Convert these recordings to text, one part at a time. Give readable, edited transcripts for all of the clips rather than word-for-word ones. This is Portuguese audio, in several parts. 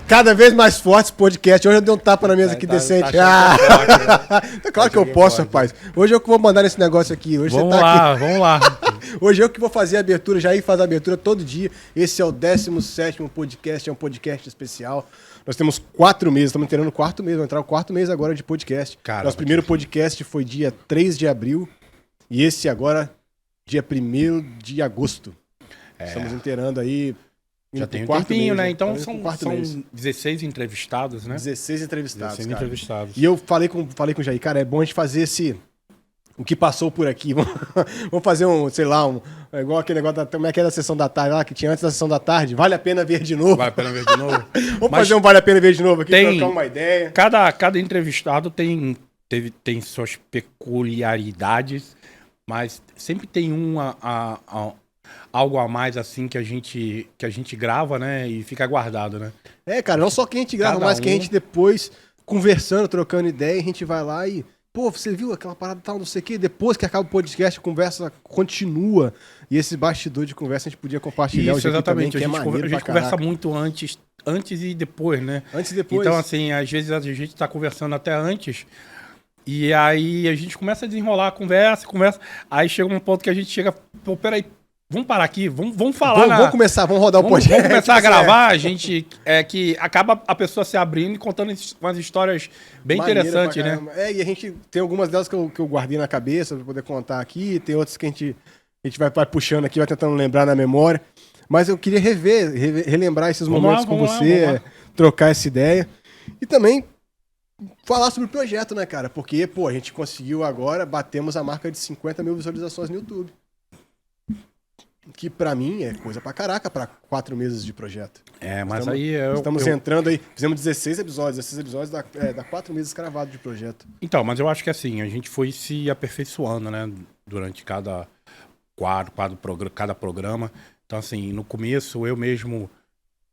Cada vez mais forte esse podcast. Hoje eu dei um tapa na mesa aqui decente. Claro que eu posso, rapaz. Hoje eu que vou mandar nesse negócio aqui. Hoje vamos você tá lá, aqui. vamos lá. Hoje eu que vou fazer a abertura. Jair faz a abertura todo dia. Esse é o 17º podcast. É um podcast especial. Nós temos 4 meses. Estamos entrando no 4º mês. Vamos entrar no 4º mês agora de podcast. Caramba, nosso primeiro podcast foi dia 3 de abril. E esse agora, dia 1º de agosto. Estamos inteirando aí. Já tem um tempinho, né? Então são 16 entrevistados, né? 16 entrevistados, 16 entrevistados. E eu falei com o Jair, cara, é bom a gente fazer o que passou por aqui. Vamos fazer igual aquele negócio como é que era a sessão da tarde lá, que tinha antes da sessão da tarde. Vale a pena ver de novo. Vale a pena ver de novo. Vamos fazer um Vale a Pena Ver de novo aqui, trocar uma ideia. Cada entrevistado tem suas peculiaridades, mas sempre tem algo a mais assim que a gente grava, né? E fica guardado, né? Cara, não só que a gente grava, mas que a gente depois, conversando, trocando ideia, a gente vai lá e... Pô, você viu aquela parada tal, não sei o quê? Depois que acaba o podcast, a conversa continua. E esse bastidor de conversa a gente podia compartilhar hoje aqui também, que é maneiro. A gente conversa muito antes e depois, né? Antes e depois. Então, assim, às vezes a gente tá conversando até antes... E aí a gente começa a desenrolar a conversa. Aí chega um ponto que a gente chega... Pô, peraí, vamos parar aqui, vamos falar. Vamos rodar o podcast. Vamos começar a gravar, a gente... que acaba a pessoa se abrindo e contando umas histórias bem interessantes, né? E a gente tem algumas delas que eu guardei na cabeça pra poder contar aqui. Tem outras que a gente vai puxando aqui, vai tentando lembrar na memória. Mas eu queria relembrar esses momentos com você, trocar essa ideia. E também... falar sobre o projeto, né, cara? Porque, a gente conseguiu agora, batemos a marca de 50 mil visualizações no YouTube. Que pra mim é coisa pra caraca, pra 4 meses de projeto. Mas Estamos entrando aí, fizemos 16 episódios. Esses episódios dá 4 meses cravados de projeto. Então, mas eu acho que assim, a gente foi se aperfeiçoando, né? Durante cada programa. Então, assim, no começo eu mesmo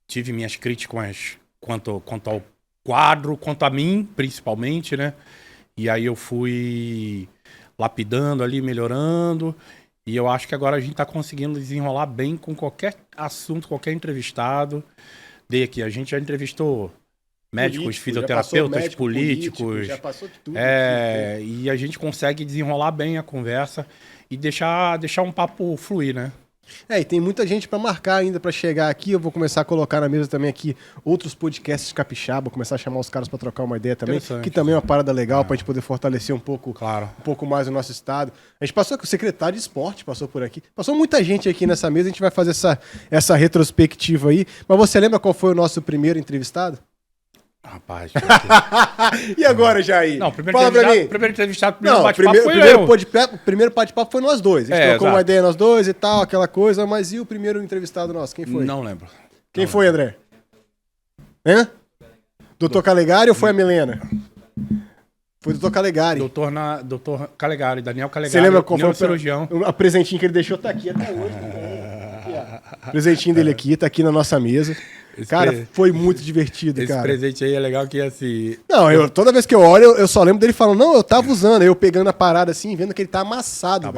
tive minhas críticas quanto ao quadro, quanto a mim, principalmente, né? E aí eu fui lapidando ali, melhorando. E eu acho que agora a gente tá conseguindo desenrolar bem com qualquer assunto, qualquer entrevistado. A gente já entrevistou médicos, fisioterapeutas, políticos. Já passou de tudo. E a gente consegue desenrolar bem a conversa e deixar um papo fluir, né? E tem muita gente pra marcar ainda pra chegar aqui. Eu vou começar a colocar na mesa também aqui outros podcasts capixaba, começar a chamar os caras pra trocar uma ideia também, que também é uma parada legal pra gente poder fortalecer um pouco mais o nosso estado. A gente passou com o secretário de esporte, passou por aqui. Passou muita gente aqui nessa mesa, a gente vai fazer essa retrospectiva aí. Mas você lembra qual foi o nosso primeiro entrevistado? Rapaz. E agora, Jair? Não, primeiro entrevistado, bate-papo foi eu. O primeiro bate-papo foi nós dois. A gente trocou uma ideia nós dois e tal, aquela coisa. Mas e o primeiro entrevistado nosso? Quem foi? Não lembro. Quem foi, André? Doutor Calegari ou foi a Milena? Foi o Doutor Calegari. Doutor Calegari, Daniel Calegari. Você lembra qual foi cirurgião? O presentinho que ele deixou tá aqui até hoje. O presentinho dele aqui, tá aqui na nossa mesa. Foi muito divertido, cara. Esse presente aí é legal que assim... Não, toda vez que eu olho, eu só lembro dele falando, não, eu tava usando. Aí eu pegando a parada assim, vendo que ele tá amassado.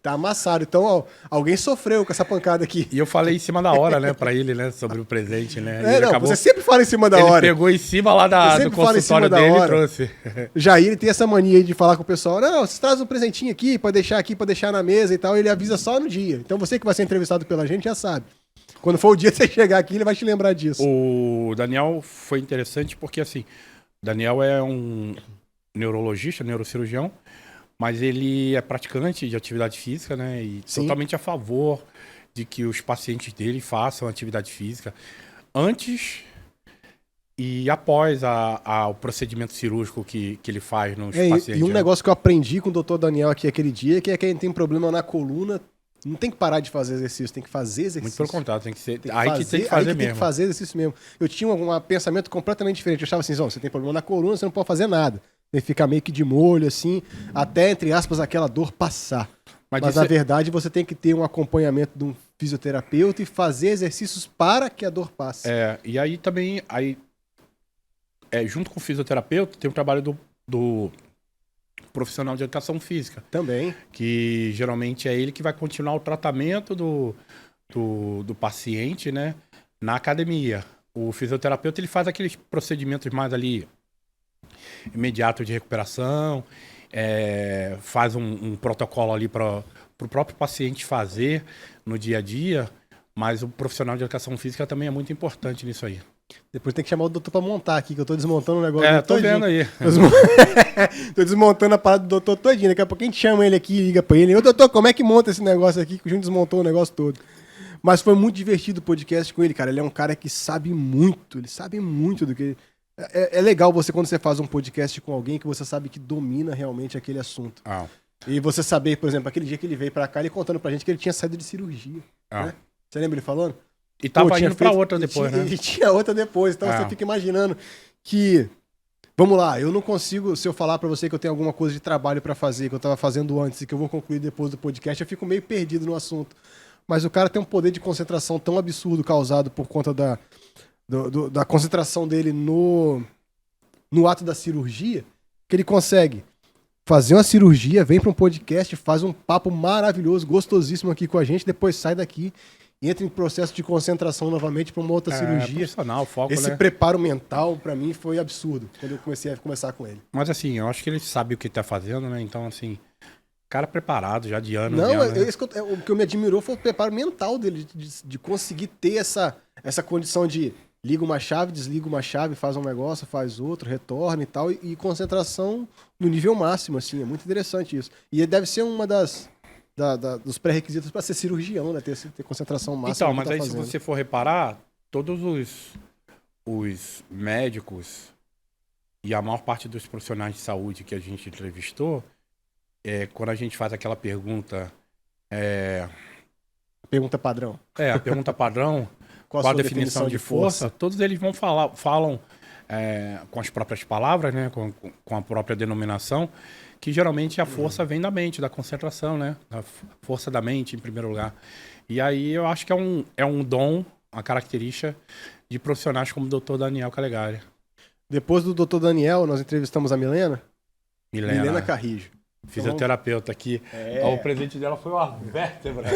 Tá amassado. Então, alguém sofreu com essa pancada aqui. E eu falei em cima da hora, né, pra ele, né, sobre o presente, né. Você sempre fala em cima da hora. Ele pegou em cima lá do consultório dele e trouxe. Jair, ele tem essa mania aí de falar com o pessoal, não, você traz um presentinho aqui pra deixar na mesa e tal. Ele avisa só no dia. Então você que vai ser entrevistado pela gente já sabe. Quando for o dia de você chegar aqui, ele vai te lembrar disso. O Daniel foi interessante porque, assim, Daniel é um neurologista, neurocirurgião, mas ele é praticante de atividade física, né? E totalmente a favor de que os pacientes dele façam atividade física antes e após o procedimento cirúrgico que ele faz nos pacientes. E um negócio que eu aprendi com o doutor Daniel aqui aquele dia, que é quem tem problema na coluna, não tem que parar de fazer exercício, tem que fazer exercício. Muito pelo contrário, tem que ser. Tem que fazer exercício mesmo. Eu tinha um pensamento completamente diferente. Eu achava assim, você tem problema na coluna, você não pode fazer nada. Tem que ficar meio que de molho, assim, até, entre aspas, aquela dor passar. Mas na verdade, você tem que ter um acompanhamento de um fisioterapeuta e fazer exercícios para que a dor passe. E aí também, junto com o fisioterapeuta, tem o trabalho do profissional de educação física. Também. Que geralmente é ele que vai continuar o tratamento do paciente, né, na academia. O fisioterapeuta, ele faz aqueles procedimentos mais ali imediatos de recuperação, faz um protocolo ali para o próprio paciente fazer no dia a dia, mas o profissional de educação física também é muito importante nisso aí. Depois tem que chamar o doutor pra montar aqui, que eu tô desmontando o negócio. Tô vendo aí. Tô desmontando a parada do doutor todinho. Daqui a pouco a gente chama ele aqui e liga pra ele. Ô, doutor, como é que monta esse negócio aqui? Que o Júnior desmontou o negócio todo. Mas foi muito divertido o podcast com ele, cara. Ele é um cara que sabe muito. Ele sabe muito do que... É legal você, quando você faz um podcast com alguém, que você sabe que domina realmente aquele assunto. E você saber, por exemplo, aquele dia que ele veio pra cá, ele contando pra gente que ele tinha saído de cirurgia. Né? Você lembra ele falando? E tava indo pra outra depois, né? E tinha outra depois. Então você fica imaginando que... Vamos lá, eu não consigo... Se eu falar pra você que eu tenho alguma coisa de trabalho pra fazer, que eu tava fazendo antes e que eu vou concluir depois do podcast, eu fico meio perdido no assunto. Mas o cara tem um poder de concentração tão absurdo causado por conta da concentração dele no ato da cirurgia, que ele consegue fazer uma cirurgia, vem pra um podcast, faz um papo maravilhoso, gostosíssimo aqui com a gente, depois sai daqui... entra em processo de concentração novamente para uma outra cirurgia. Foco, esse preparo mental, para mim, foi absurdo, quando eu comecei a conversar com ele. Mas assim, eu acho que ele sabe o que tá fazendo, né? Então, assim, cara preparado já de anos. Não, o que eu me admirou foi o preparo mental dele, de conseguir ter essa condição de liga uma chave, desliga uma chave, faz um negócio, faz outro, retorna e tal, e concentração no nível máximo, assim, é muito interessante isso. E deve ser uma dos pré-requisitos para ser cirurgião, né? Ter concentração máxima. Então, mas aí se você for reparar, todos os médicos e a maior parte dos profissionais de saúde que a gente entrevistou, quando a gente faz aquela pergunta... Pergunta padrão. A pergunta padrão, qual a definição de força? Todos eles falam com as próprias palavras, né? Com a própria denominação, que geralmente a força vem da mente, da concentração, né? A força da mente, em primeiro lugar. E aí eu acho que é um dom, uma característica de profissionais como o Dr. Daniel Calegari. Depois do Dr. Daniel, nós entrevistamos a Milena Carrijo. Fisioterapeuta aqui. O presente dela foi uma vértebra.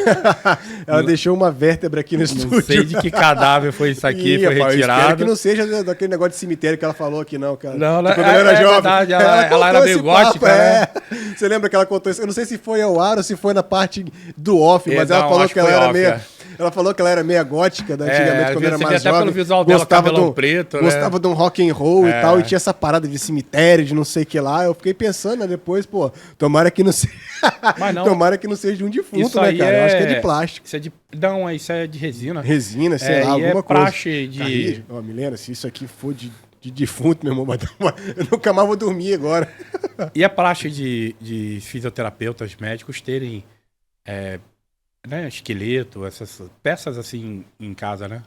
Ela deixou uma vértebra aqui no estúdio. Não sei de que cadáver foi isso aqui, foi retirado. Espero que não seja daquele negócio de cemitério que ela falou aqui, não. Cara. Não, tipo, ela era jovem. Verdade, ela era meio gótica, né? Você lembra que ela contou isso? Eu não sei se foi ao ar ou se foi na parte do off, mas ela falou que ela era meio... Ela falou que ela era meia gótica, né, antigamente, quando era mais jovem. Até pelo visual dela, cabelão preto, gostava de um rock and roll e tal, e tinha essa parada de cemitério, de não sei o que lá. Eu fiquei pensando, né, depois, pô, tomara que não seja... tomara que não seja de um defunto, né, cara? Eu acho que é de plástico. Não, isso é de resina. Resina, sei lá, alguma coisa. Praxe de... Ó, Milena, se isso aqui for de defunto, meu irmão, eu nunca mais vou dormir agora. E a praxe de fisioterapeutas médicos terem... né, esqueleto, essas peças assim em casa, né?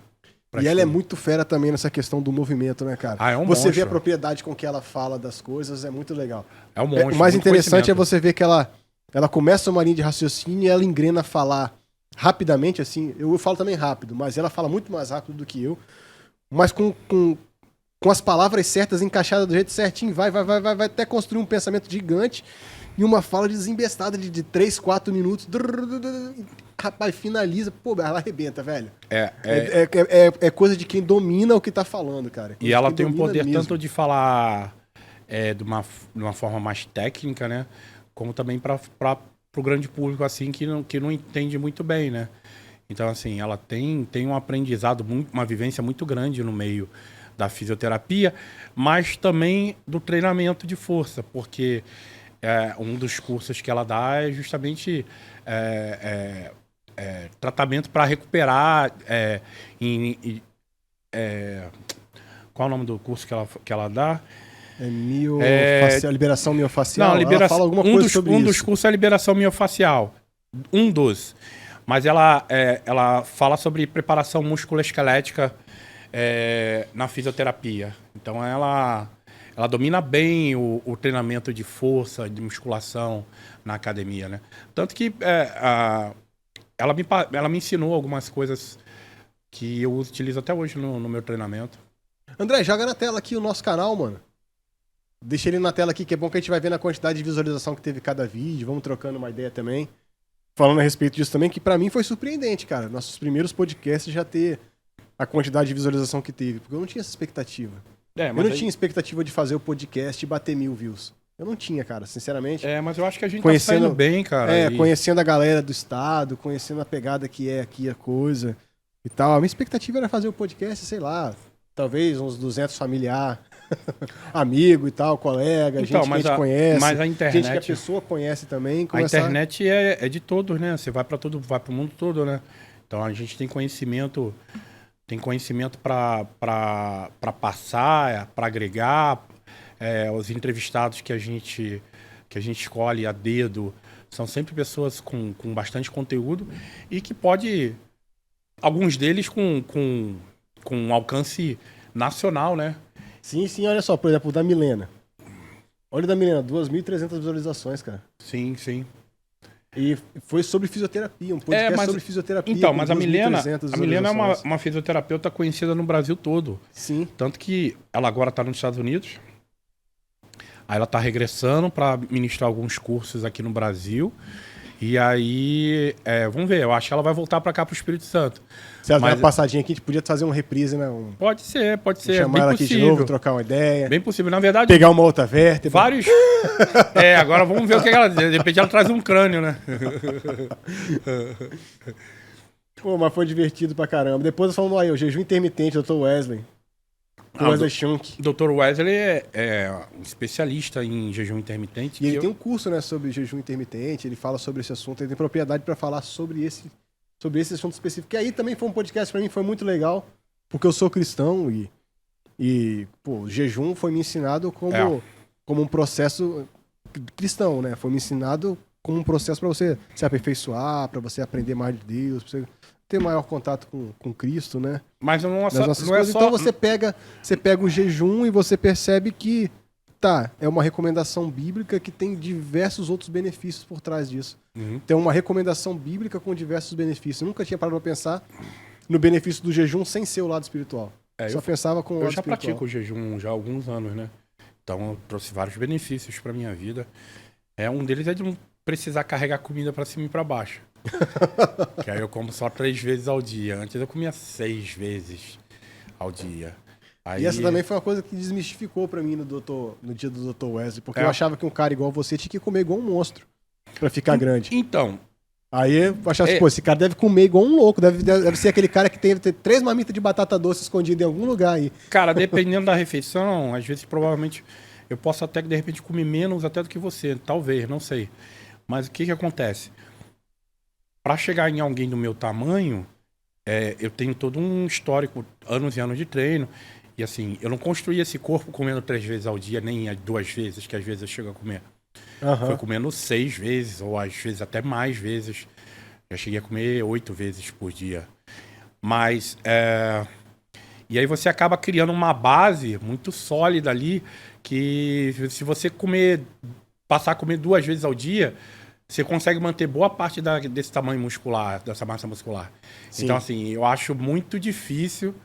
E ela é muito fera também nessa questão do movimento, né, cara? É um monstro. Você vê a propriedade com que ela fala das coisas, é muito legal. É um monstro. O mais interessante é você ver que ela começa uma linha de raciocínio e ela engrena a falar rapidamente, assim. Eu falo também rápido, mas ela fala muito mais rápido do que eu. Mas com as palavras certas, encaixadas do jeito certinho, vai até construir um pensamento gigante e uma fala desembestada de 3, 4 minutos. Rapaz, finaliza. Pô, ela arrebenta, velho. É coisa de quem domina o que tá falando, cara. E ela tem um poder mesmo. Tanto de falar de uma forma mais técnica, né? Como também para o grande público, assim, que não entende muito bem, né? Então, assim, ela tem um aprendizado, uma vivência muito grande no meio da fisioterapia, mas também do treinamento de força, porque um dos cursos que ela dá é justamente tratamento para recuperar qual é o nome do curso que ela dá? Liberação miofacial? Não, ela fala alguma coisa sobre isso. Um dos cursos é liberação miofacial. Um dos. Mas ela fala sobre preparação musculoesquelética na fisioterapia. Então ela domina bem o treinamento de força, de musculação na academia, né? Tanto que ela me ensinou algumas coisas que eu utilizo até hoje no meu treinamento. André, joga na tela aqui o nosso canal, mano. Deixa ele na tela aqui, que é bom que a gente vai vendo a quantidade de visualização que teve cada vídeo. Vamos trocando uma ideia também. Falando a respeito disso também, que pra mim foi surpreendente, cara. Nossos primeiros podcasts já ter a quantidade de visualização que teve, porque eu não tinha essa expectativa. Eu não tinha expectativa de fazer o podcast e bater 1000 views. Eu não tinha, cara, sinceramente. Mas eu acho que a gente tá saindo bem, cara. Conhecendo a galera do estado, conhecendo a pegada que é aqui a coisa e tal. A minha expectativa era fazer o podcast, sei lá, talvez uns 200 familiar, amigo e tal, colega, gente que a gente conhece. Mas a internet... Gente que a pessoa conhece também. A internet é de todos, né? Você vai para o mundo todo, né? Então a gente tem conhecimento para passar, para agregar. Os entrevistados que a gente escolhe a dedo são sempre pessoas com bastante conteúdo e que pode, alguns deles com alcance nacional, né? Sim, olha só, por exemplo, o da Milena. Olha o da Milena, 2.300 visualizações, cara. Sim. E foi sobre fisioterapia, um podcast sobre fisioterapia. Então, mas a Milena é uma fisioterapeuta conhecida no Brasil todo. Sim. Tanto que ela agora está nos Estados Unidos. Aí ela está regressando para ministrar alguns cursos aqui no Brasil. E aí, vamos ver, eu acho que ela vai voltar para cá pro Espírito Santo. Se ela der uma passadinha aqui, a gente podia fazer uma reprise, né? Pode ser. Chamar ela aqui de novo, trocar uma ideia. Bem possível, na verdade. Pegar uma outra vértebra. Vários. Agora vamos ver o que ela. De repente ela traz um crânio, né? Pô, mas foi divertido pra caramba. Depois eu falo aí, o jejum intermitente, Dr. Wesley. Wesley Schunk. Dr. Wesley é um especialista em jejum intermitente. E ele tem um curso, né, sobre jejum intermitente, ele fala sobre esse assunto, ele tem propriedade para falar sobre esse assunto específico. Que aí também foi um podcast para mim, foi muito legal, porque eu sou cristão e o jejum foi me ensinado como um processo cristão, né? Foi me ensinado como um processo para você se aperfeiçoar, para você aprender mais de Deus, para você ter maior contato com Cristo, né? Mas não é só... Então você pega o jejum e você percebe que é uma recomendação bíblica que tem diversos outros benefícios por trás disso. Uhum. Tem uma recomendação bíblica com diversos benefícios. Eu nunca tinha parado pra pensar no benefício do jejum sem ser o lado espiritual. Só pensava com o lado espiritual. Eu já pratico o jejum já há alguns anos, né? Então eu trouxe vários benefícios pra minha vida. Um deles é de não precisar carregar comida pra cima e pra baixo. Que aí eu como só 3 vezes ao dia. Antes eu comia 6 vezes ao dia. Aí... E essa também foi uma coisa que desmistificou pra mim no dia do Dr. Wesley. Porque eu achava que um cara igual você tinha que comer igual um monstro pra ficar grande. Então... Aí eu achava assim, esse cara deve comer igual um louco. Deve ser aquele cara que tem 3 marmitas de batata doce escondidas em algum lugar aí. Cara, dependendo da refeição, às vezes provavelmente eu posso até de repente comer menos até do que você. Talvez, não sei. Mas o que acontece? Para chegar em alguém do meu tamanho, eu tenho todo um histórico, anos e anos de treino. E assim, eu não construí esse corpo comendo 3 vezes ao dia, nem 2 vezes, que às vezes eu chego a comer. Uhum. Foi comendo 6 vezes, ou às vezes até mais vezes. Já cheguei a comer 8 vezes por dia. Mas, e aí você acaba criando uma base muito sólida ali, que se você passar a comer 2 vezes ao dia, você consegue manter boa parte desse tamanho muscular, dessa massa muscular. Sim. Então, assim, eu acho muito difícil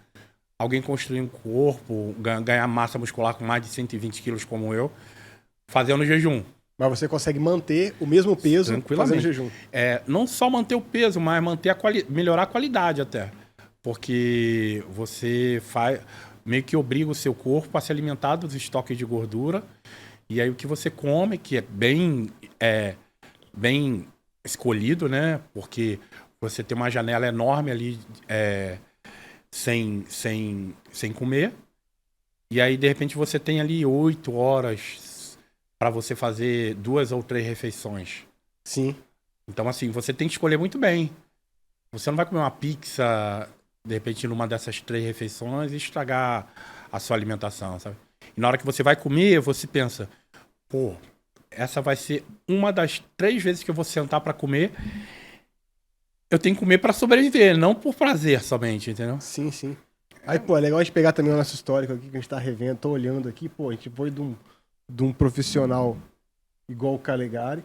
alguém construir um corpo, ganhar massa muscular com mais de 120 quilos como eu, fazendo jejum. Mas você consegue manter o mesmo peso fazendo jejum. Não só manter o peso, mas manter melhorar a qualidade até. Porque você meio que obriga o seu corpo a se alimentar dos estoques de gordura. E aí o que você come, que é bem escolhido, né? Porque você tem uma janela enorme ali sem comer. E aí, de repente, você tem ali 8 horas para você fazer 2 ou 3 refeições. Sim. Então, assim, você tem que escolher muito bem. Você não vai comer uma pizza, de repente, numa dessas 3 refeições e estragar a sua alimentação, sabe? E na hora que você vai comer, você pensa, essa vai ser uma das 3 vezes que eu vou sentar para comer. Eu tenho que comer para sobreviver, não por prazer somente, entendeu? Sim, sim. Aí, é legal a gente pegar também o nosso histórico aqui, que a gente tá revendo, tô olhando aqui, a gente foi de um profissional igual o Calegari,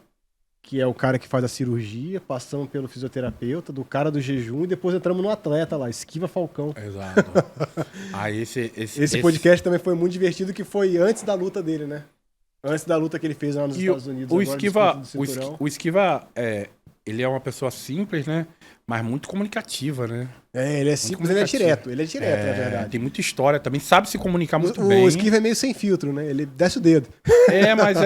que é o cara que faz a cirurgia, passando pelo fisioterapeuta, do cara do jejum, e depois entramos no atleta lá, Esquiva Falcão. Exato. Aí esse podcast também foi muito divertido, que foi antes da luta dele, né? Antes da luta que ele fez lá nos Estados Unidos. O Esquiva, ele é uma pessoa simples, né? Mas muito comunicativa, né? Ele é simples, ele é direto. Ele é direto, na verdade. Tem muita história também, sabe se comunicar muito bem. O Esquiva é meio sem filtro, né? Ele desce o dedo. Mas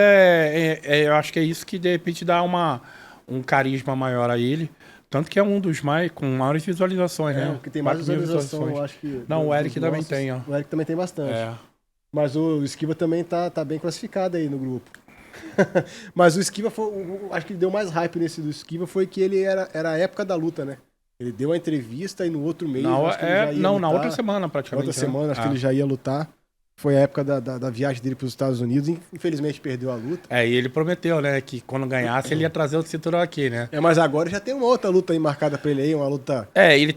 eu acho que é isso que de repente dá um carisma maior a ele. Tanto que é um dos com maiores visualizações, né? O que tem mais visualização, eu acho que... Não, o Eric também tem, ó. O Eric também tem bastante. Mas o Esquiva também tá bem classificado aí no grupo. Mas o Esquiva foi... Acho que ele deu mais hype nesse do Esquiva foi que ele era a época da luta, né? Ele deu a entrevista e no outro mês... na outra semana praticamente. Na outra semana, acho que ele já ia lutar. Foi a época da viagem dele para os Estados Unidos. Infelizmente perdeu a luta. E ele prometeu, né? Que quando ganhasse ele ia trazer o cinturão aqui, né? Mas agora já tem uma outra luta aí marcada para ele aí, uma luta... Ele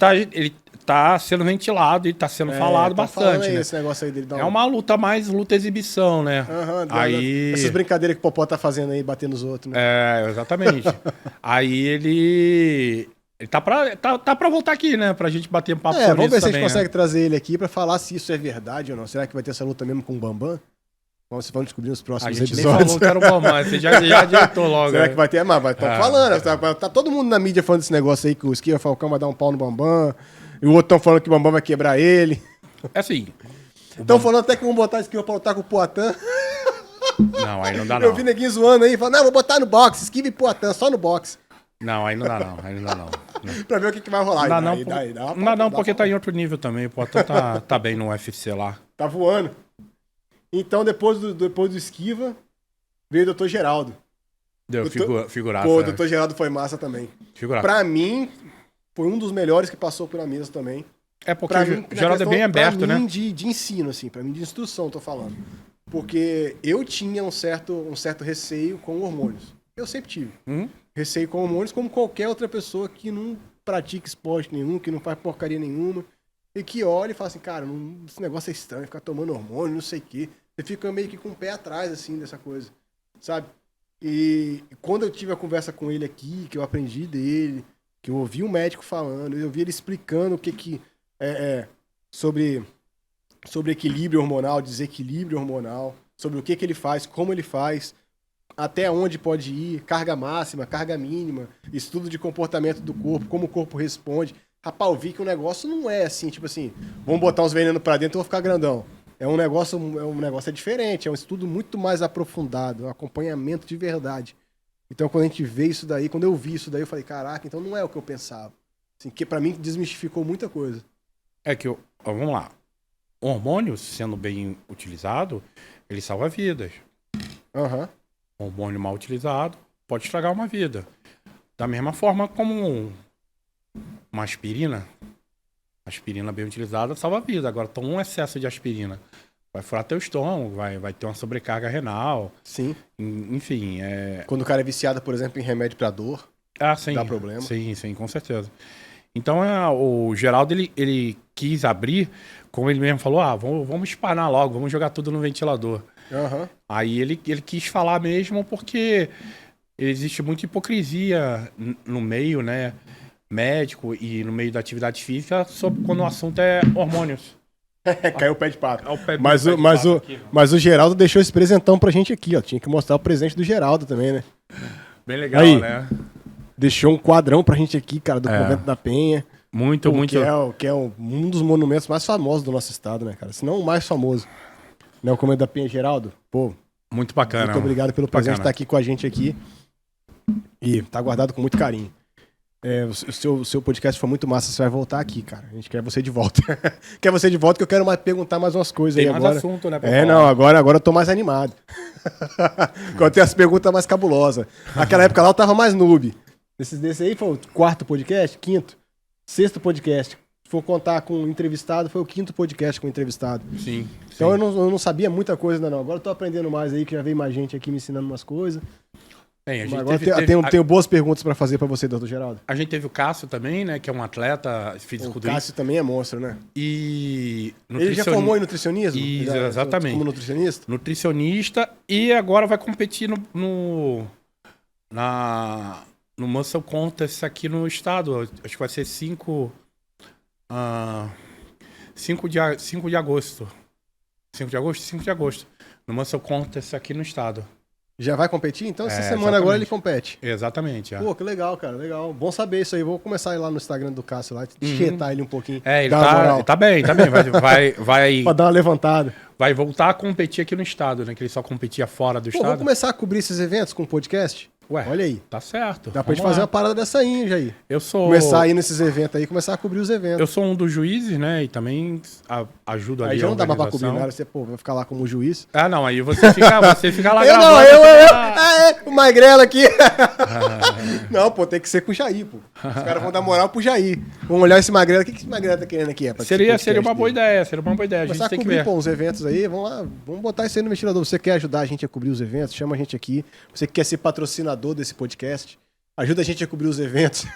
tá sendo ventilado e tá sendo falado bastante, né? Esse negócio aí dele é uma luta mais luta exibição, né? Essas brincadeiras que o Popó tá fazendo aí, batendo nos outros, né? Exatamente. Aí ele tá pra voltar aqui, né? Pra gente bater um papo sobre isso. Vamos ver se a gente também, consegue trazer ele aqui pra falar se isso é verdade ou não. Será que vai ter essa luta mesmo com o Bambam? Vamos descobrir nos próximos episódios. A gente nem falou que era o Bambam, você já adiantou logo. Será que vai ter? Mas estão falando, tá todo mundo na mídia falando desse negócio aí, que o Esquiva Falcão vai dar um pau no Bambam, e o outro estão falando que o Bambam vai quebrar ele. Assim... Estão falando até que vão botar Esquiva pra lutar com o Poatan. Não, aí não dá não. Eu vi neguinho zoando aí, falando, não, vou botar no boxe, Esquiva e Poatan, só no boxe. Não, aí não dá não. Pra ver o que vai rolar. Não dá não, porque tá em outro nível também. O Poatan tá bem no UFC lá. Tá voando. Então, depois do Esquiva, veio o Dr. Geraldo. Deu, figuraça. Pô, o Dr. Geraldo foi massa também. Figuraça. Pra mim, foi um dos melhores que passou por a mesa também. Porque o Geraldo é bem aberto, né? Pra mim, de ensino, assim, pra mim, de instrução, tô falando. Porque eu tinha um certo receio com hormônios. Eu sempre tive. Receio com hormônios, como qualquer outra pessoa que não pratica esporte nenhum, que não faz porcaria nenhuma, e que olha e fala assim, cara, esse negócio é estranho, ficar tomando hormônio, não sei o quê. Você fica meio que com o pé atrás, assim, dessa coisa, sabe? E quando eu tive a conversa com ele aqui, que eu aprendi dele, que eu ouvi um médico falando, eu vi ele explicando o que sobre equilíbrio hormonal, desequilíbrio hormonal, sobre o que ele faz, como ele faz, até onde pode ir, carga máxima, carga mínima, estudo de comportamento do corpo, como o corpo responde. Rapaz, eu vi que o negócio não é assim, tipo assim, vamos botar uns venenos pra dentro e eu vou ficar grandão. Um negócio é diferente, é um estudo muito mais aprofundado, um acompanhamento de verdade. Então, quando a gente vê isso daí, quando eu vi isso daí, eu falei, caraca, então não é o que eu pensava. Assim, que pra mim desmistificou muita coisa. Vamos lá. Hormônio, sendo bem utilizado, ele salva vidas. Hormônio mal utilizado pode estragar uma vida. Da mesma forma como uma aspirina. Aspirina bem utilizada salva a vida. Agora, toma um excesso de aspirina, vai furar teu estômago, vai ter uma sobrecarga renal. Sim. Enfim, Quando o cara é viciado, por exemplo, em remédio pra dor, sim, dá problema. Sim, com certeza. Então, o Geraldo, ele quis abrir, como ele mesmo falou, vamos espanar logo, vamos jogar tudo no ventilador. Aí ele quis falar mesmo porque existe muita hipocrisia no meio, né, médico e no meio da atividade física sobre quando o assunto é hormônios. Caiu o pé de pato. Mas o Geraldo deixou esse presentão pra gente aqui, ó. Tinha que mostrar o presente do Geraldo também, né? Bem legal, aí, né? Deixou um quadrão pra gente aqui, cara, do Convento da Penha. Muito. Que é um dos monumentos mais famosos do nosso estado, né, cara? Se não o mais famoso. Né, o Convento da Penha, Geraldo? Pô, muito bacana. Muito obrigado pelo presente de estar aqui com a gente aqui. E tá guardado com muito carinho. O seu podcast foi muito massa, você vai voltar aqui, cara. A gente quer você de volta. Quer você de volta que eu quero perguntar mais umas coisas aí agora. Tem mais assunto, né? Agora eu tô mais animado. Agora tem as perguntas mais cabulosas. Naquela época lá eu tava mais noob. Desse aí foi o 4º podcast? 5º? 6º podcast. Se for contar com entrevistado, foi o 5º podcast com entrevistado. Sim. Então eu não sabia muita coisa ainda não. Agora eu tô aprendendo mais aí, que já veio mais gente aqui me ensinando umas coisas. Tenho boas perguntas para fazer para você, doutor Geraldo. A gente teve o Cássio também, né? Que é um atleta físico. O Cássio também é monstro, né? E ele já formou em nutricionismo? Exatamente. Como nutricionista? Nutricionista e agora vai competir no Muscle Contest aqui no estado. Acho que vai ser 5 de agosto. 5 de agosto? 5 de agosto. No Muscle Contest aqui no estado. Já vai competir? Então, essa semana exatamente. agora ele compete. Exatamente. Pô, que legal, cara. Legal. Bom saber isso aí. Vou começar a ir lá no Instagram do Cássio lá, tietar ele um pouquinho. Ele tá bem, tá bem. Vai pra dar uma levantada. Vai voltar a competir aqui no estado, né? Que ele só competia fora do estado. Vamos começar a cobrir esses eventos com podcast? Ué, olha aí. Tá certo. Dá pra gente fazer uma parada dessa aí, Jair. Começar a ir nesses eventos aí, começar a cobrir os eventos. Eu sou um dos juízes, né? E também ajudo ali. Aí já não dá pra cobrir nada, você, vai ficar lá como juiz. Não, aí você fica lá gravando. O Magrela aqui. Não, pô, tem que ser com o Jair, pô. Os caras vão dar moral pro Jair. Vamos olhar esse Magrela. O que esse Magrela tá querendo aqui? Seria uma boa ideia, seria uma boa ideia. A gente tem que ver. Pô, os eventos aí, vamos lá, vamos botar isso aí no ventilador. Você quer ajudar a gente a cobrir os eventos? Chama a gente aqui. Você que quer ser patrocinador desse podcast? Ajuda a gente a cobrir os eventos.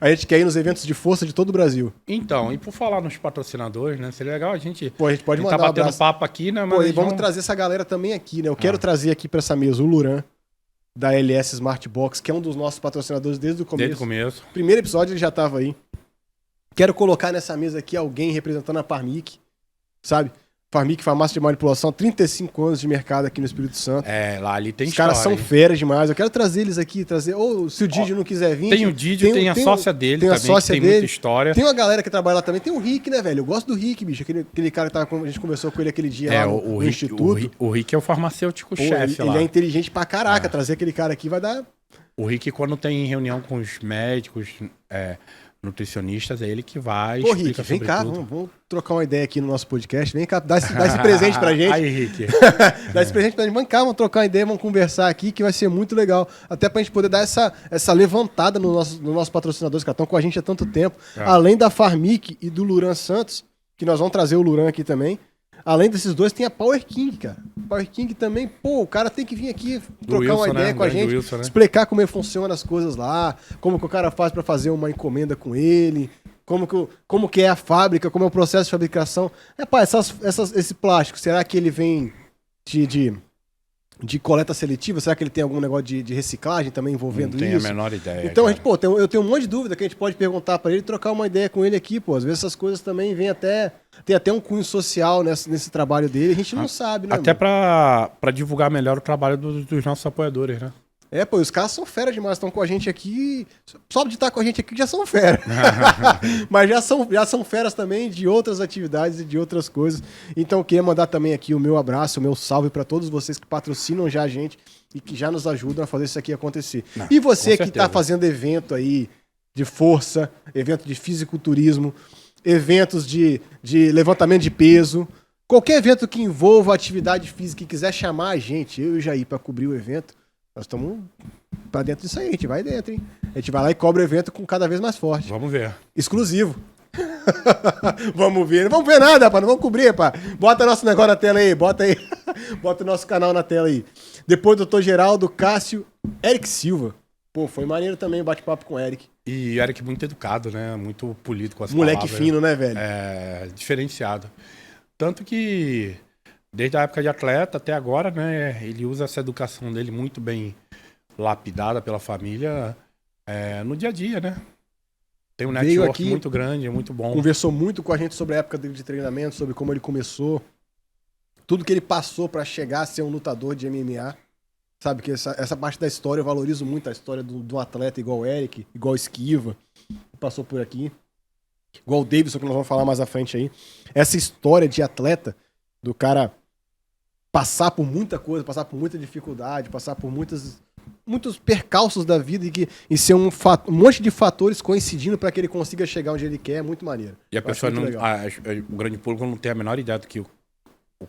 A gente quer ir nos eventos de força de todo o Brasil. Então, e por falar nos patrocinadores, né? Seria legal a gente. Pô, a gente pode mandar tá batendo papo aqui, né? Mas vamos trazer essa galera também aqui, né? Eu quero trazer aqui pra essa mesa o Luran, da LS Smart Box, que é um dos nossos patrocinadores desde o começo. Desde o começo. Primeiro episódio ele já tava aí. Quero colocar nessa mesa aqui alguém representando a Parmic, sabe? Parmic, farmácia de manipulação, 35 anos de mercado aqui no Espírito Santo. Lá ali tem história. Os caras são feras demais. Eu quero trazer eles aqui, ou se o Didio não quiser vir... Tem o Didio, tem a sócia dele também, tem muita história. Tem uma galera que trabalha lá também. Tem o Rick, né, velho? Eu gosto do Rick, bicho. Aquele cara que a gente conversou com ele aquele dia lá no Instituto. O Rick é o farmacêutico-chefe lá. Ele é inteligente pra caraca. Trazer aquele cara aqui vai dar... O Rick, quando tem reunião com os médicos... nutricionistas, é ele que vai. Pô, Rick, vem cá, vamos trocar uma ideia aqui no nosso podcast. Vem cá, dá esse presente pra gente. Aí, Rick. Dá esse presente pra gente. Vem cá, vamos trocar uma ideia, vamos conversar aqui, que vai ser muito legal. Até pra gente poder dar essa levantada nos nossos patrocinadores que estão com a gente há tanto tempo. Além da Farmic e do Luran Santos, que nós vamos trazer o Luran aqui também. Além desses dois, tem a Power King, cara. Power King também, pô, o cara tem que vir aqui trocar uma ideia com a gente, Wilson, né? Explicar como é que funciona as coisas lá, como que o cara faz pra fazer uma encomenda com ele, como que é a fábrica, como é o processo de fabricação. Pá, esse plástico, será que ele vem de coleta seletiva? Será que ele tem algum negócio de reciclagem também envolvendo isso? Não tenho a menor ideia. Então, eu tenho um monte de dúvida que a gente pode perguntar pra ele, trocar uma ideia com ele aqui, pô. Às vezes essas coisas também vêm tem até um cunho social nesse trabalho dele, a gente não sabe, né? Até pra divulgar melhor o trabalho dos nossos apoiadores, né? Pô, os caras são fera demais, estão com a gente aqui. Só de estar com a gente aqui já são fera. Mas já são feras também de outras atividades e de outras coisas. Então eu queria mandar também aqui o meu abraço, o meu salve para todos vocês que patrocinam já a gente e que já nos ajudam a fazer isso aqui acontecer. E você que está fazendo evento aí de força, evento de fisiculturismo, eventos de levantamento de peso, qualquer evento que envolva atividade física e quiser chamar a gente, eu e o Jair, para cobrir o evento, nós estamos pra dentro disso aí, a gente vai dentro, hein? A gente vai lá e cobra o evento com cada vez mais forte. Vamos ver. Exclusivo. Vamos ver. Não vamos ver nada, rapaz. Não vamos cobrir, rapaz. Bota nosso negócio na tela aí, bota aí. Bota o nosso canal na tela aí. Depois, Dr. Geraldo, Cássio, Eric Silva. Pô, foi maneiro também o bate-papo com o Eric. E Eric muito educado, né? Muito polido com as Moleque palavras. Fino, né, velho? Diferenciado. Tanto que... Desde a época de atleta até agora, né? Ele usa essa educação dele muito bem lapidada pela família no dia a dia, né? Tem um network aqui, muito grande, muito bom. Conversou muito com a gente sobre a época dele de treinamento, sobre como ele começou. Tudo que ele passou pra chegar a ser um lutador de MMA. Sabe que essa parte da história, eu valorizo muito a história do atleta igual o Eric, igual o Esquiva, que passou por aqui. Igual o Davidson, que nós vamos falar mais à frente aí. Essa história de atleta, do cara passar por muita coisa, passar por muita dificuldade, passar por muitos percalços da vida e ser um monte de fatores coincidindo para que ele consiga chegar onde ele quer, é muito maneiro. E a pessoa o grande público não tem a menor ideia do que o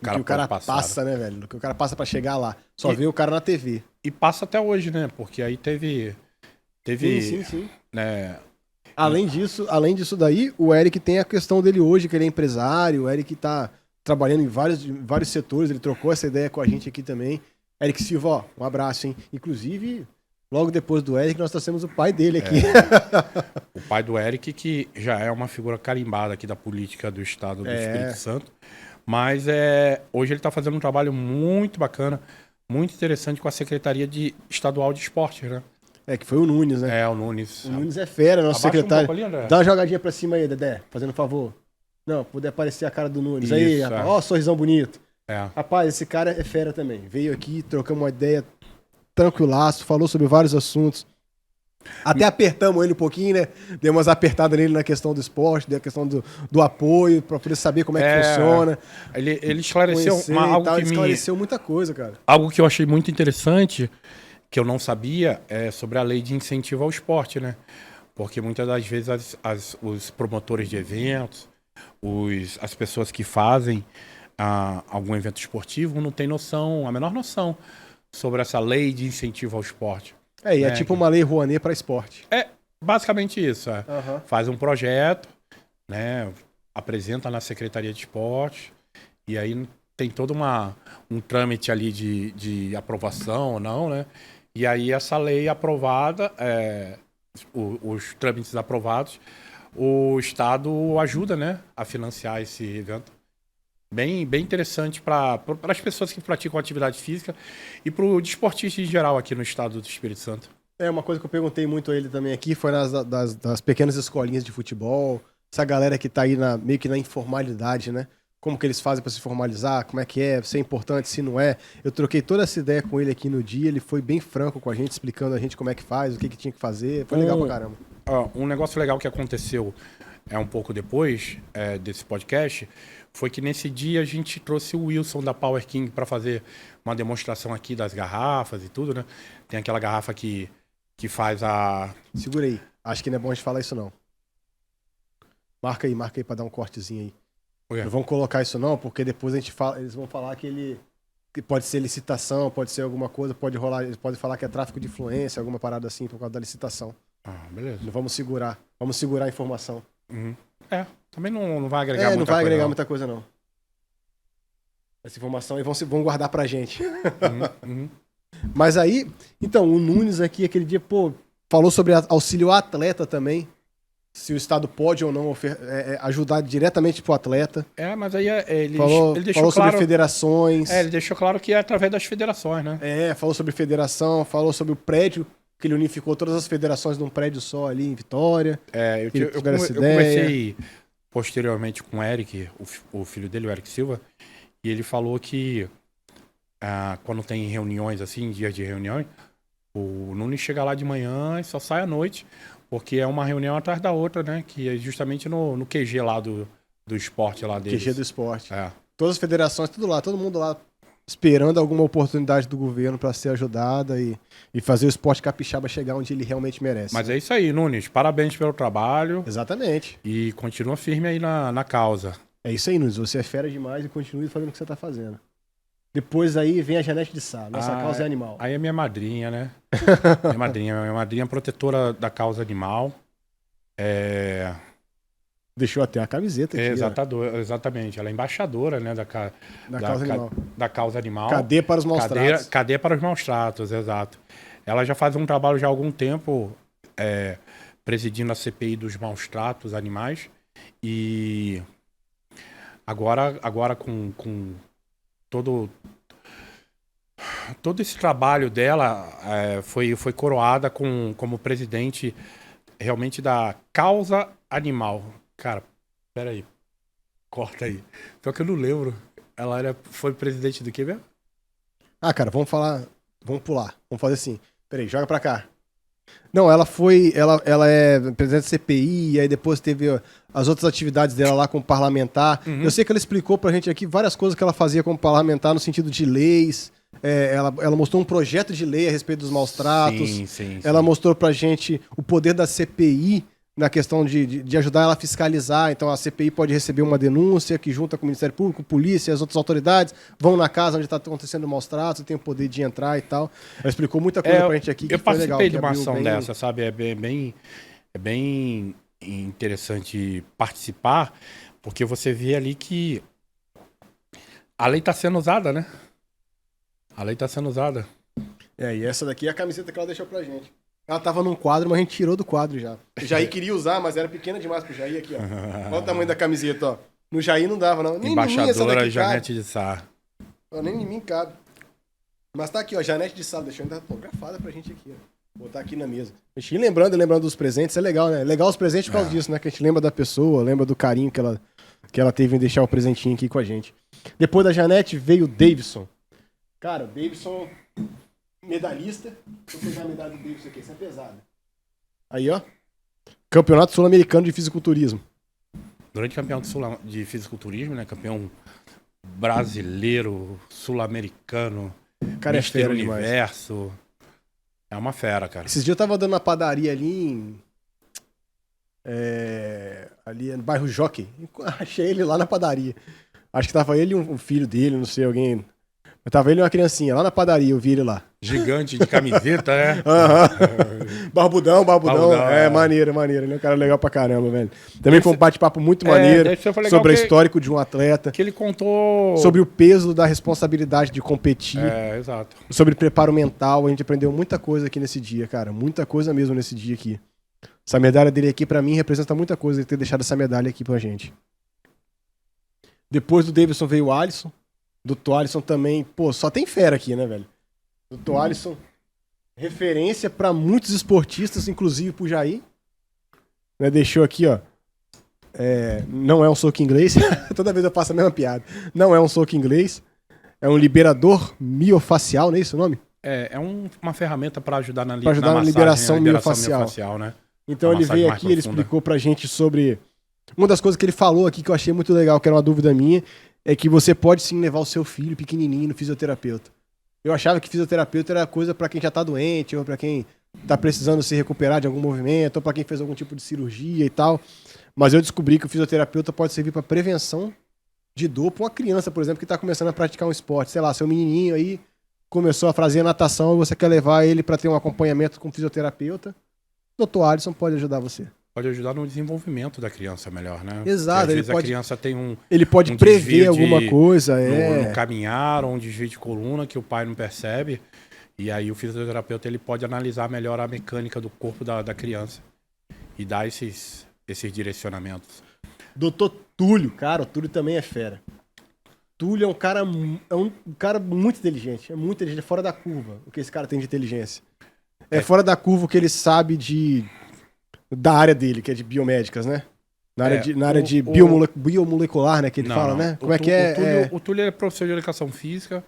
cara, que o cara passa, né, velho? Do que o cara passa para chegar lá. Só vê o cara na TV. E passa até hoje, né? Porque aí teve Sim. Né? Além disso daí, o Eric tem a questão dele hoje, que ele é empresário, o Eric tá trabalhando em vários setores, ele trocou essa ideia com a gente aqui também. Eric Silva, ó, um abraço, hein? Inclusive, logo depois do Eric, nós trouxemos o pai dele aqui. O pai do Eric, que já é uma figura carimbada aqui da política do estado do Espírito Santo. Mas hoje ele está fazendo um trabalho muito bacana, muito interessante com a Secretaria Estadual de Esportes, né? Que foi o Nunes, né? O Nunes. O Nunes é fera, nosso secretário. Ali, dá uma jogadinha pra cima aí, Dedé, fazendo um favor. Não, poder aparecer a cara do Nunes. Isso, aí, rapaz. Ó, sorrisão bonito. Rapaz, esse cara é fera também. Veio aqui, trocamos uma ideia tranquilaço, falou sobre vários assuntos. Até apertamos ele um pouquinho, né? Deu umas apertadas nele na questão do esporte, da questão do apoio, pra poder saber como é que funciona. Ele esclareceu esclareceu muita coisa, cara. Algo que eu achei muito interessante, que eu não sabia, é sobre a lei de incentivo ao esporte, né? Porque muitas das vezes os promotores de eventos, as pessoas que fazem algum evento esportivo não têm noção, a menor noção sobre essa lei de incentivo ao esporte. É tipo uma lei Rouanet para esporte. É basicamente isso. Faz um projeto, né? Apresenta na Secretaria de Esporte e aí tem todo um trâmite ali de aprovação ou não, né? E aí essa lei aprovada, os trâmites aprovados, o Estado ajuda, né, a financiar esse evento. Bem interessante para as pessoas que praticam atividade física e para o desportista em geral aqui no estado do Espírito Santo. Uma coisa que eu perguntei muito a ele também aqui foi das pequenas escolinhas de futebol, essa galera que tá aí meio que na informalidade, né? Como que eles fazem para se formalizar, como é que é, se é importante, se não é. Eu troquei toda essa ideia com ele aqui no dia, ele foi bem franco com a gente, explicando a gente como é que faz, o que tinha que fazer, foi legal pra caramba. Um negócio legal que aconteceu um pouco depois desse podcast foi que nesse dia a gente trouxe o Wilson da Power King para fazer uma demonstração aqui das garrafas e tudo, né? Tem aquela garrafa que faz a... Segura aí, acho que não é bom a gente falar isso não. Marca aí para dar um cortezinho aí. Não vão colocar isso não, porque depois eles vão falar que pode ser licitação, pode ser alguma coisa, pode rolar, eles podem falar que é tráfico de influência, alguma parada assim por causa da licitação. Beleza. Não vamos segurar a informação. Também não vai agregar muita coisa. Não vai agregar muita coisa não. Essa informação aí vão guardar pra gente. Mas aí, então, o Nunes aqui aquele dia, falou sobre auxílio ao atleta também. Se o Estado pode ou não ajudar diretamente pro atleta. Mas aí ele deixou falou claro, sobre federações. Ele deixou claro que é através das federações, né? Falou sobre federação, falou sobre o prédio, que ele unificou todas as federações num prédio só ali em Vitória. Eu conversei posteriormente com o Eric, o filho dele, o Eric Silva, e ele falou que quando tem reuniões assim, dias de reunião, o Nunes chega lá de manhã e só sai à noite, porque é uma reunião atrás da outra, né? Que é justamente no QG lá do esporte lá deles. QG do esporte. Todas as federações, tudo lá, todo mundo lá esperando alguma oportunidade do governo para ser ajudada e fazer o esporte capixaba chegar onde ele realmente merece. Mas é isso aí, Nunes. Parabéns pelo trabalho. Exatamente. E continua firme aí na causa. É isso aí, Nunes. Você é fera demais e continue fazendo o que você tá fazendo. Depois aí vem a Janete de Sá. Nossa causa é animal. Aí é minha madrinha, né? minha madrinha é protetora da causa animal. Deixou até a camiseta aqui. Exatamente. Ela é embaixadora, né, da causa animal. Cadeia para os maus tratos. Cadeia para os maus tratos, exato. Ela já faz um trabalho já há algum tempo presidindo a CPI dos maus tratos animais. E agora com todo esse trabalho dela foi coroada como presidente realmente da causa animal. Cara, peraí. Corta aí. Só que eu não lembro. Ela foi presidente do quê mesmo? Cara, vamos pular. Vamos fazer assim. Peraí, joga pra cá. Não, ela é presidente da CPI, e aí depois teve as outras atividades dela lá como parlamentar. Eu sei que ela explicou pra gente aqui várias coisas que ela fazia como parlamentar no sentido de leis. Ela mostrou um projeto de lei a respeito dos maus tratos. Sim. Ela mostrou pra gente o poder da CPI na questão de ajudar ela a fiscalizar. Então a CPI pode receber uma denúncia que junta com o Ministério Público, polícia e as outras autoridades, vão na casa onde está acontecendo maus tratos, tem o poder de entrar e tal. Ela explicou muita coisa pra gente aqui que foi legal. Eu participei de uma ação dessa, sabe? É bem interessante participar, porque você vê ali que a lei está sendo usada, né? A lei está sendo usada. E essa daqui é a camiseta que ela deixou pra gente. Ela tava num quadro, mas a gente tirou do quadro já. O Jair queria usar, mas era pequena demais pro Jair aqui, ó. Olha o tamanho da camiseta, ó. No Jair não dava, não. Nem Embaixadora Janete de Sá. Nem em mim cabe. Mas tá aqui, ó, Janete de Sá, deixando autografada pra gente aqui, ó. Vou botar aqui na mesa. A gente lembrando dos presentes, é legal, né? Legal os presentes por causa disso, né? Que a gente lembra da pessoa, lembra do carinho que ela teve em deixar o presentinho aqui com a gente. Depois da Janete veio o Davidson. Cara, o Davidson... medalhista. Deixa eu pegar a medalha do Davidson aqui, essa é pesada. Aí, ó. Campeonato Sul-Americano de Fisiculturismo. Durante o campeonato de fisiculturismo, né? Campeão brasileiro, sul-americano, Cara, é fera universo. demais. É uma fera, cara. Esses dias eu tava dando uma padaria ali ali no bairro Jockey. Achei ele lá na padaria. Acho que tava ele e um filho dele, não sei, alguém. Mas tava ele e uma criancinha lá na padaria, eu vi ele lá. Gigante de camiseta, né? Barbudão. Maneiro. Ele é um cara legal pra caramba, velho. Também foi um bate-papo muito maneiro sobre o histórico de um atleta. Que ele contou... Sobre o peso da responsabilidade de competir. Exato. Sobre preparo mental. A gente aprendeu muita coisa aqui nesse dia, cara. Muita coisa mesmo nesse dia aqui. Essa medalha dele aqui, pra mim, representa muita coisa, ele ter deixado essa medalha aqui pra gente. Depois do Davidson veio o Alisson. Dr. Alisson também, pô, só tem fera aqui, né, velho? Dr. Alisson, referência pra muitos esportistas, inclusive pro Jair. Né, deixou aqui, ó. Não é um soco inglês. Toda vez eu faço a mesma piada. Não é um soco inglês. É um liberador miofacial, não é isso o nome? É uma ferramenta para ajudar na liberação miofacial, né? Então ele veio aqui, ele explicou pra gente sobre... Uma das coisas que ele falou aqui que eu achei muito legal, que era uma dúvida minha, é que você pode sim levar o seu filho pequenininho no fisioterapeuta. Eu achava que fisioterapeuta era coisa pra quem já tá doente, ou pra quem tá precisando se recuperar de algum movimento, ou pra quem fez algum tipo de cirurgia e tal. Mas eu descobri que o fisioterapeuta pode servir pra prevenção de dor pra uma criança, por exemplo, que tá começando a praticar um esporte. Sei lá, seu menininho aí começou a fazer natação e você quer levar ele pra ter um acompanhamento com o fisioterapeuta. Dr. Alisson pode ajudar você. Pode ajudar no desenvolvimento da criança melhor, né? Exato. Porque, às vezes a criança tem ele pode prever alguma coisa, no caminhar, ou um desvio de coluna que o pai não percebe. E aí o fisioterapeuta ele pode analisar melhor a mecânica do corpo da criança e dar esses direcionamentos. Doutor Túlio, cara, o Túlio também é fera. Túlio é um cara muito inteligente. É muito inteligente, é fora da curva o que esse cara tem de inteligência. É fora da curva o que ele sabe da área dele, que é de biomédicas, né? Na área de biomolecular, né? Que ele fala, né? Como é que é? O Túlio é professor de educação física.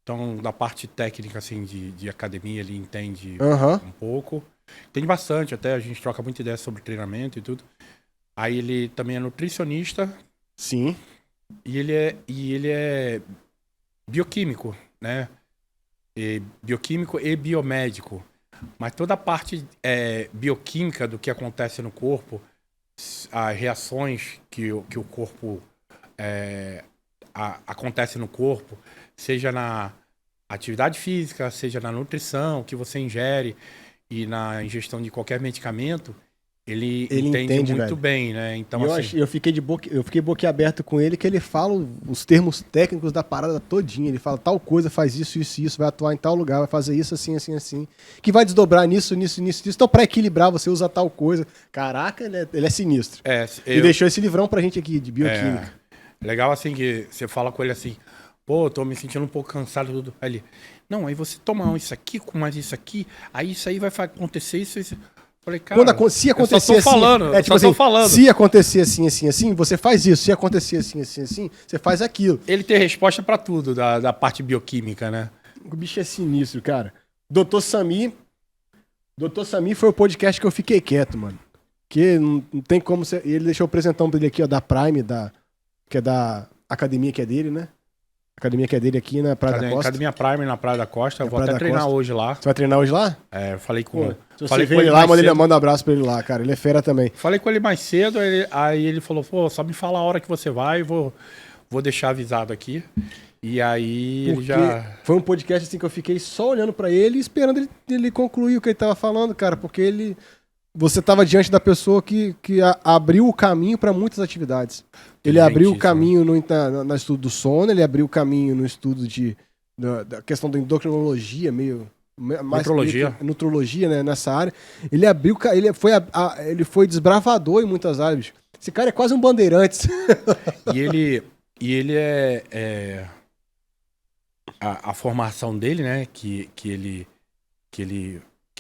Então, da parte técnica, assim, de academia, ele entende um pouco. Entende bastante, até a gente troca muita ideia sobre treinamento e tudo. Aí ele também é nutricionista. Sim. E ele é bioquímico, né? Bioquímico e biomédico. Mas toda a parte bioquímica do que acontece no corpo, as reações que o corpo acontece no corpo, seja na atividade física, seja na nutrição que você ingere e na ingestão de qualquer medicamento, ele entende muito bem, né? Então, eu fiquei boquiaberto com ele, que ele fala os termos técnicos da parada todinha. Ele fala tal coisa, faz isso, vai atuar em tal lugar, vai fazer isso, assim, que vai desdobrar nisso. Então, pra equilibrar, você usa tal coisa. Caraca, ele é sinistro. E deixou esse livrão pra gente aqui, de bioquímica. Legal, assim, que você fala com ele assim, pô, tô me sentindo um pouco cansado. Tudo. Aí ele, não, aí você toma isso aqui, com mais isso aqui, aí isso aí vai acontecer isso. Falei, cara, se acontecer assim, se acontecer assim, você faz isso. Se acontecer assim, você faz aquilo. Ele tem resposta pra tudo da parte bioquímica, né? O bicho é sinistro, cara. Dr. Sami foi o podcast que eu fiquei quieto, mano. Que não tem como ser... Ele deixou o presentão dele aqui, ó, da Prime, que é da academia que é dele, né? Academia que é dele aqui na Praia da Costa. Academia Prime na Praia da Costa. Eu vou até treinar hoje lá. Você vai treinar hoje lá? Eu falei com ele. Se você ver ele lá, manda um abraço pra ele lá, cara. Ele é fera também. Falei com ele mais cedo, aí ele falou, pô, só me fala a hora que você vai, vou deixar avisado aqui. E aí ele já... Foi um podcast assim que eu fiquei só olhando pra ele e esperando ele concluir o que ele tava falando, cara. Porque você tava diante da pessoa que abriu o caminho pra muitas atividades. Ele abriu o caminho no estudo do sono, ele abriu o caminho no estudo da questão da endocrinologia, mais nutrologia, né, nessa área. Ele foi desbravador em muitas áreas. Esse cara é quase um Bandeirantes. E ele a formação dele, né, que ele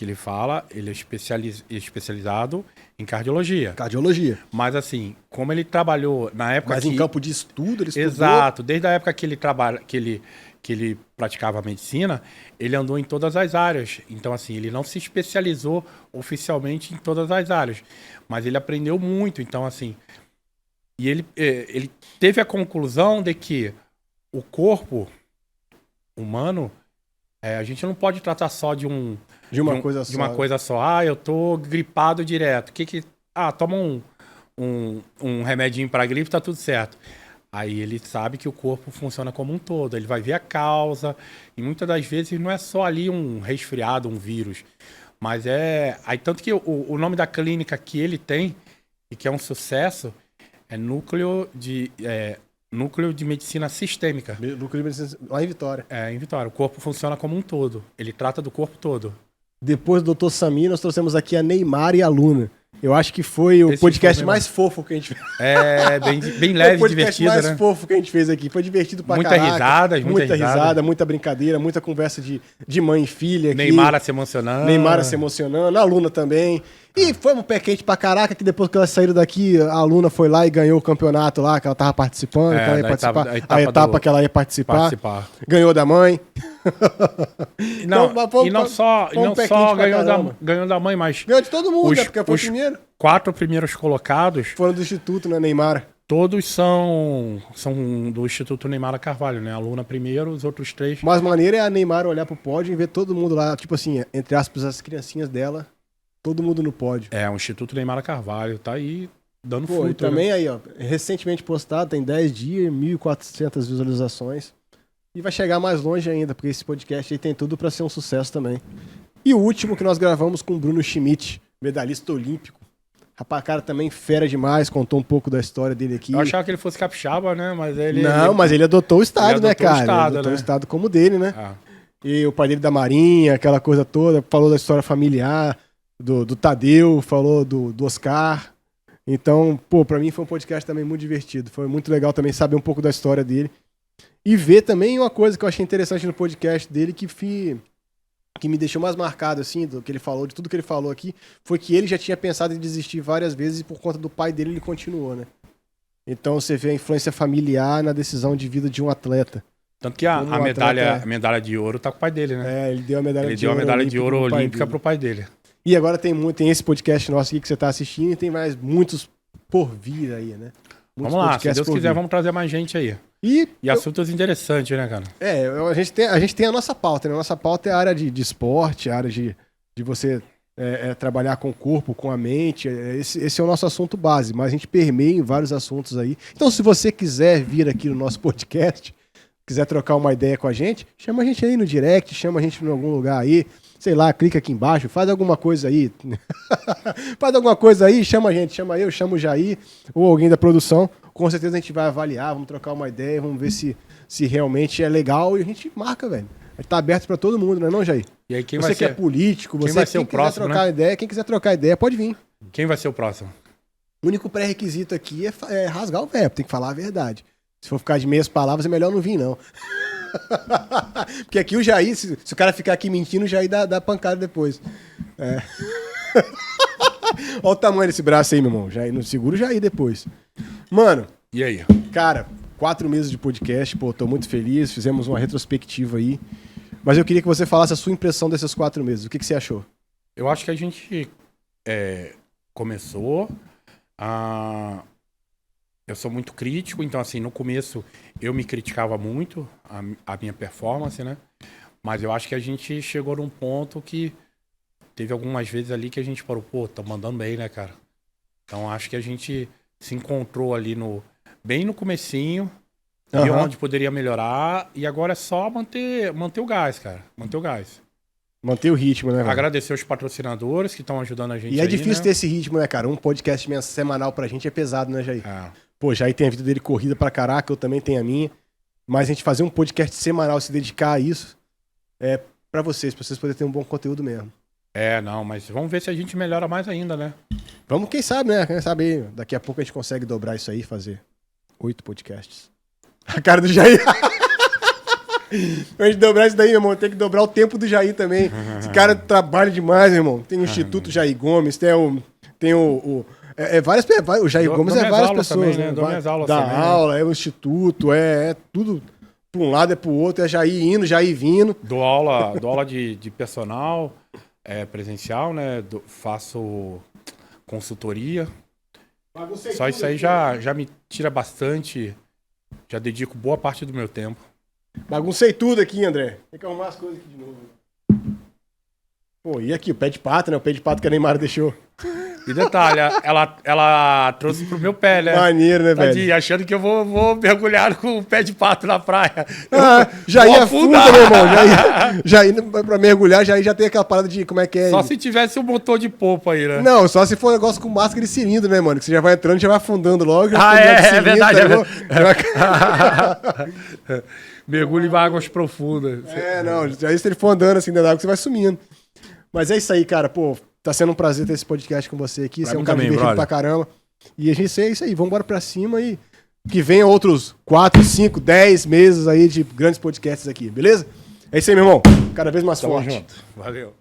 que ele fala, ele é especializado em cardiologia. Cardiologia. Mas assim, como ele trabalhou na época Mas em campo de estudo, ele estudou. Exato, desde a época que ele que ele praticava medicina, ele andou em todas as áreas. Então assim, ele não se especializou oficialmente em todas as áreas, mas ele aprendeu muito. Então assim, e ele teve a conclusão de que o corpo humano, a gente não pode tratar só de uma coisa só. Ah, eu tô gripado direto. Toma um remedinho para gripe, tá tudo certo. Aí ele sabe que o corpo funciona como um todo. Ele vai ver a causa. E muitas das vezes não é só ali um resfriado, um vírus. Mas aí tanto que o nome da clínica que ele tem, e que é um sucesso, é Núcleo de Medicina Sistêmica. Núcleo de Medicina lá em Vitória. Em Vitória. O corpo funciona como um todo. Ele trata do corpo todo. Depois do Dr. Sami, nós trouxemos aqui a Neymar e a Luna. Eu acho que foi o podcast mais fofo que a gente fez. Bem leve, divertido, né? O podcast mais fofo que a gente fez aqui. Foi divertido pra caraca. Muita risada, muita brincadeira, muita conversa de mãe e filha. Neymar se emocionando. A Luna também. E foi um pé quente pra caraca, que depois que elas saíram daqui, a Luna foi lá e ganhou o campeonato lá, que ela tava participando, que ela ia participar. A etapa que ela ia participar. Ganhou da mãe. Não, então, não só ganhou da mãe, mas... Ganhou de todo mundo, né? Porque foi o primeiro. 4 primeiros colocados... Foram do Instituto, né, Neymar? Todos são do Instituto Neymar Carvalho, né? A Luna primeiro, os outros 3... Mas maneira é a Neymar olhar pro pódio e ver todo mundo lá, tipo assim, entre aspas, as criancinhas dela, todo mundo no pódio. O Instituto Neymar Carvalho tá aí dando fruto. E também aí, ó, recentemente postado, tem 10 dias, 1.400 visualizações. E vai chegar mais longe ainda, porque esse podcast aí tem tudo pra ser um sucesso também. E o último que nós gravamos com o Bruno Schmidt, medalhista olímpico. Rapaz, cara também fera demais, contou um pouco da história dele aqui. Eu achava que ele fosse capixaba, né? Mas mas ele adotou o estado, né, cara? Ele adotou o estado como dele, né? E o pai dele da Marinha, aquela coisa toda, falou da história familiar, do Tadeu, falou do Oscar. Então, pra mim foi um podcast também muito divertido. Foi muito legal também saber um pouco da história dele. E ver também uma coisa que eu achei interessante no podcast dele, que me deixou mais marcado, assim, do que ele falou, de tudo que ele falou aqui, foi que ele já tinha pensado em desistir várias vezes e por conta do pai dele ele continuou, né? Então você vê a influência familiar na decisão de vida de um atleta. Tanto que a medalha de ouro tá com o pai dele, né? Ele deu a medalha de ouro olímpica pro pai dele. E agora tem esse podcast nosso aqui que você tá assistindo e tem mais muitos por vir aí, né? Vamos lá, se Deus quiser, vamos trazer mais gente aí. E assuntos interessantes, né, cara? A gente tem a nossa pauta, né? A nossa pauta é a área de esporte, a área de você trabalhar com o corpo, com a mente. Esse é o nosso assunto base, mas a gente permeia em vários assuntos aí. Então, se você quiser vir aqui no nosso podcast, quiser trocar uma ideia com a gente, chama a gente aí no direct, chama a gente em algum lugar aí. Sei lá, clica aqui embaixo, faz alguma coisa aí. Faz alguma coisa aí, chama a gente, chama eu, chama o Jair ou alguém da produção. Com certeza a gente vai avaliar, vamos trocar uma ideia, vamos ver se realmente é legal e a gente marca, velho. A gente tá aberto pra todo mundo, não é Jair? E aí, você que é político, quem quiser trocar ideia, quem quiser trocar ideia, pode vir. Quem vai ser o próximo? O único pré-requisito aqui é rasgar o verbo, tem que falar a verdade. Se for ficar de meias palavras, é melhor não vir, não. Porque aqui o Jair, se o cara ficar aqui mentindo, o Jair dá pancada depois. Olha o tamanho desse braço aí, meu irmão. Jair, não segura o Jair depois. Mano. E aí? Cara, 4 meses de podcast, tô muito feliz. Fizemos uma retrospectiva aí. Mas eu queria que você falasse a sua impressão desses 4 meses. O que você achou? Eu acho que a gente começou a... Eu sou muito crítico, então assim, no começo eu me criticava muito a minha performance, né? Mas eu acho que a gente chegou num ponto que teve algumas vezes ali que a gente parou, tá mandando bem, né, cara? Então acho que a gente se encontrou ali bem no comecinho, e onde poderia melhorar, e agora é só manter o gás, cara. Manter o gás. Manter o ritmo, né, velho? Agradecer os patrocinadores que estão ajudando a gente. E é difícil ter esse ritmo, né, cara? Um podcast semanal pra gente é pesado, né, Jair? Jair tem a vida dele corrida pra caraca, eu também tenho a minha. Mas a gente fazer um podcast semanal, se dedicar a isso, é pra vocês poderem ter um bom conteúdo mesmo. Não, mas vamos ver se a gente melhora mais ainda, né? Vamos, quem sabe, né? Quem sabe daqui a pouco a gente consegue dobrar isso aí e fazer 8 podcasts. A cara do Jair. Pra gente dobrar isso daí, meu irmão, tem que dobrar o tempo do Jair também. Esse cara trabalha demais, meu irmão. Tem o Instituto Jair Gomes, o Jair Gomes é várias pessoas, também, né? Dou minhas aulas dá também, aula, é o Instituto, é tudo pra um lado, é pro outro, é Jair indo, Jair vindo. Dou aula de personal, presencial, né? Faço consultoria. Só isso aí já me tira bastante, já dedico boa parte do meu tempo. Baguncei tudo aqui, André. Tem que arrumar as coisas aqui de novo. Pô, e aqui, o pé de pato, né? O pé de pato que a Neymar deixou. E detalhe, ela trouxe pro meu pé, né? Maneiro, né, velho? Tadinho, achando que eu vou mergulhar com o pé de pato na praia. Já ia afunda, meu irmão. Já ia pra mergulhar, já tem aquela parada de como é que é. Só se tivesse um motor de polpa aí, né? Não, só se for um negócio com máscara de cilindro, né, mano? Que você já vai entrando, já vai afundando logo. É verdade. Mergulho em águas profundas. Não. Aí se ele for andando assim dentro da água, você vai sumindo. Mas é isso aí, cara. Pô, tá sendo um prazer ter esse podcast com você aqui. Você é um cara divertido pra caramba. E a gente é isso aí. Vamos embora pra cima e que venham outros 4, 5, 10 meses aí de grandes podcasts aqui, beleza? É isso aí, meu irmão. Cada vez mais forte. Tamo junto. Valeu.